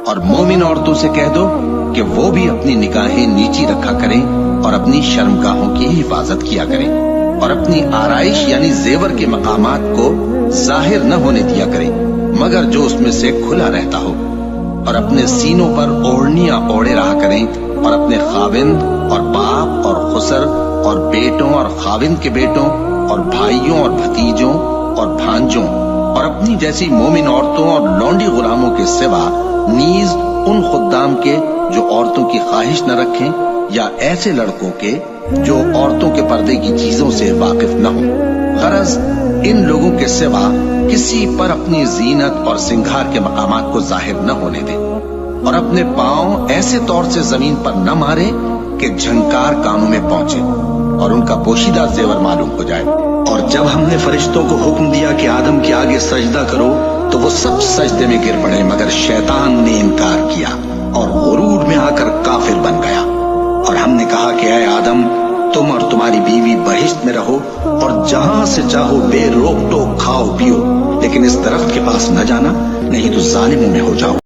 اور مومن عورتوں سے کہہ دو کہ وہ بھی اپنی نگاہیں نیچی رکھا کریں اور اپنی شرمگاہوں کی حفاظت کیا کریں اور اپنی آرائش یعنی زیور کے مقامات کو ظاہر نہ ہونے دیا کریں مگر جو اس میں سے کھلا رہتا ہو، اور اپنے سینوں پر اوڑھنیاں اوڑھے رہا کریں اور اپنے خاوند اور باپ اور خسر اور بیٹوں اور خاوند کے بیٹوں اور بھائیوں اور بھتیجوں اور بھانجوں اور اپنی جیسی مومن عورتوں اور لونڈی غلاموں کے سوا نیز ان خدام کے جو عورتوں کی خواہش نہ رکھیں یا ایسے لڑکوں کے جو عورتوں کے پردے کی چیزوں سے واقف نہ ہوں، غرض ان لوگوں کے سوا کسی پر اپنی زینت اور سنگھار کے مقامات کو ظاہر نہ ہونے دیں، اور اپنے پاؤں ایسے طور سے زمین پر نہ مارے کہ جھنکار کانوں میں پہنچے اور ان کا پوشیدہ زیور معلوم ہو جائے۔ اور جب ہم نے فرشتوں کو حکم دیا کہ آدم کے آگے سجدہ کرو تو وہ سب سجدے میں گر پڑے مگر شیطان نے انکار کیا اور غرور میں آ کر کافر بن گیا۔ اور ہم نے کہا کہ اے آدم، تم اور تمہاری بیوی بہشت میں رہو اور جہاں سے چاہو بے روک ٹوک کھاؤ پیو، لیکن اس درخت کے پاس نہ جانا، نہیں تو ظالموں میں ہو جاؤ۔